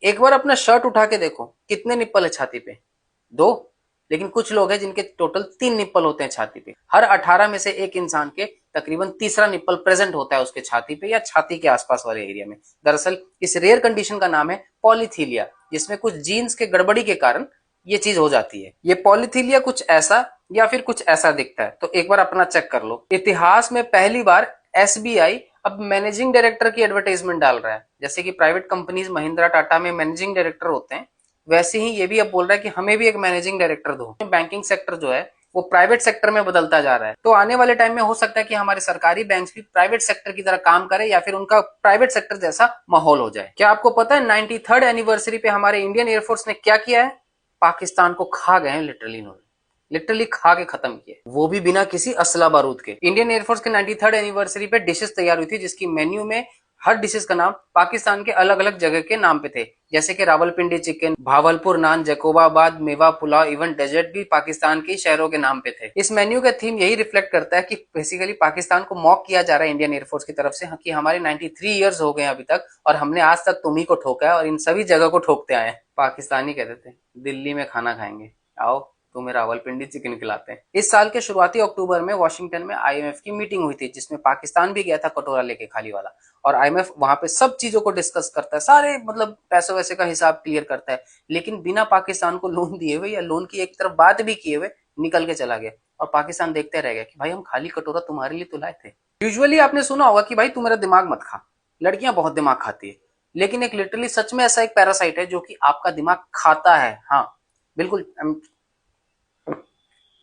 एक बार अपना शर्ट उठा के देखो, कितने निप्पल है छाती पे? 2। लेकिन कुछ लोग हैं जिनके टोटल 3 निप्पल होते हैं छाती पे। हर 18 में से एक इंसान के तकरीबन तीसरा निप्पल प्रेजेंट होता है उसके छाती पे या छाती के आसपास वाले एरिया में। दरअसल इस रेयर कंडीशन का नाम है पॉलीथीलिया, जिसमें कुछ जीन्स के गड़बड़ी के कारण ये चीज हो जाती है। ये पॉलीथीलिया कुछ ऐसा या फिर कुछ ऐसा दिखता है, तो एक बार अपना चेक कर लो। इतिहास में पहली बार एसबीआई अब मैनेजिंग डायरेक्टर की एडवर्टाइजमेंट डाल रहा है। जैसे कि प्राइवेट कंपनीज महिंद्रा टाटा में मैनेजिंग डायरेक्टर होते हैं, वैसे ही ये भी अब बोल रहा है कि हमें भी एक मैनेजिंग डायरेक्टर दो। बैंकिंग सेक्टर जो है वो प्राइवेट सेक्टर में बदलता जा रहा है, तो आने वाले टाइम में हो सकता है कि हमारे सरकारी बैंक भी प्राइवेट सेक्टर की तरह काम करे या फिर उनका प्राइवेट सेक्टर जैसा माहौल हो जाए। क्या आपको पता है 93rd एनिवर्सरी पे हमारे इंडियन एयरफोर्स ने क्या किया है? पाकिस्तान को खा गए हैं लिटरली खा के खत्म किए, वो भी बिना किसी असला बारूद के। इंडियन एयरफोर्स के 93rd एनिवर्सरी पे डिशेस तैयार हुई थी, जिसकी मेन्यू में हर डिशेस का नाम पाकिस्तान के अलग अलग जगह के नाम पे थे। जैसे कि रावलपिंडी चिकन, भावलपुर नान, जैकोबाबाद मेवा पुलाव, इवन डेजर्ट भी पाकिस्तान के शहरों के नाम पे थे। इस मेन्यू का थीम यही रिफ्लेक्ट करता है कि बेसिकली पाकिस्तान को मॉक किया जा रहा है इंडियन एयरफोर्स की तरफ से कि हमारे 93 ईयर्स हो गए अभी तक और हमने आज तक तुम्ही को ठोका है और इन सभी जगह को ठोकते आए हैं। पाकिस्तानी कहते थे दिल्ली में खाना खाएंगे, आओ तुम्हें रावलपिंडी चिकन खिलाते हैं। इस साल के शुरुआती अक्टूबर में वॉशिंगटन में आईएमएफ की मीटिंग हुई थी, जिसमें पाकिस्तान भी गया था कटोरा लेके खाली वाला। और आईएमएफ वहां पे सब चीजों को डिस्कस करता है, सारे मतलब पैसे वैसे का हिसाब क्लियर करता है, लेकिन बिना पाकिस्तान को लोन दिए हुए या लोन की एक तरफ बात भी किए हुए निकल के चला गया। और पाकिस्तान देखते रह गया कि भाई हम खाली कटोरा तुम्हारे लिए तो लाए थे। यूजुअली आपने सुना होगा कि भाई तू मेरा दिमाग मत खा, लड़कियां बहुत दिमाग खाती है, लेकिन एक लिटरली सच में ऐसा एक पैरासाइट है जो कि आपका दिमाग खाता है। हाँ बिल्कुल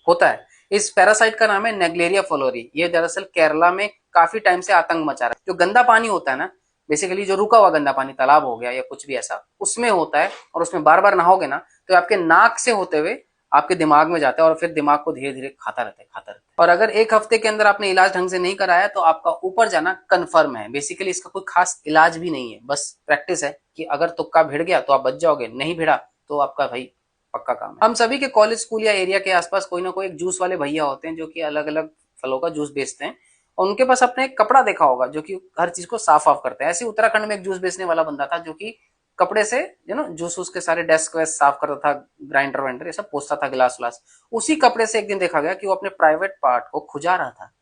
होता है। इस पैरासाइट का नाम है नेग्लेरिया फ्लोरी। ये दरअसल केरला में काफी टाइम से आतंक मचा रहा है। जो गंदा पानी होता है ना, बेसिकली जो रुका हुआ गंदा पानी, तालाब हो गया या कुछ भी ऐसा, उसमें होता है और उसमें बार बार नहाओगे ना तो आपके नाक से होते हुए आपके दिमाग में जाता है और फिर दिमाग को धीरे धीरे खाता रहता है। और अगर एक हफ्ते के अंदर आपने इलाज ढंग से नहीं कराया तो आपका ऊपर जाना कन्फर्म है। बेसिकली इसका कोई खास इलाज भी नहीं है, बस प्रैक्टिस है कि अगर तुक्का भिड़ गया तो आप बच जाओगे, नहीं भिड़ा तो आपका भाई पक्का काम है। हम सभी के कॉलेज स्कूल या एरिया के आसपास कोई ना कोई एक जूस वाले भैया होते हैं जो कि अलग अलग फलों का जूस बेचते हैं, और उनके पास अपने एक कपड़ा देखा होगा जो कि हर चीज को साफ ऑफ करता है। ऐसे उत्तराखंड में एक जूस बेचने वाला बंदा था जो कि कपड़े से जूस उसके सारे डेस्क वेस्क साफ करता था, ग्राइंडर वाइंडर ये सब पोंछता था, गिलास विलास। उसी कपड़े से एक दिन देखा गया कि वो अपने प्राइवेट पार्ट को खुजा रहा था।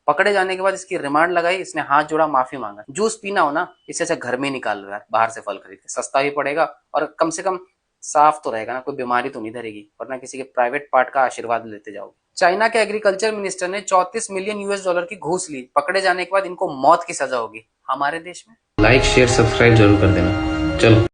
पकड़े जाने के बाद इसकी रिमांड लगाई, इसने हाथ जोड़ा, माफी मांगा। जूस पीना हो ना, इससे अच्छा घर में ही निकाल लो यार, बाहर से फल खरीद के, सस्ता भी पड़ेगा और कम से कम साफ तो रहेगा ना, कोई बीमारी तो नहीं धरेगी, वरना किसी के प्राइवेट पार्ट का आशीर्वाद लेते जाओगे। चाइना के एग्रीकल्चर मिनिस्टर ने 34 मिलियन यूएस डॉलर की घूस ली, पकड़े जाने के बाद इनको मौत की सजा होगी। हमारे देश में लाइक शेयर सब्सक्राइब जरूर कर देना। चलो।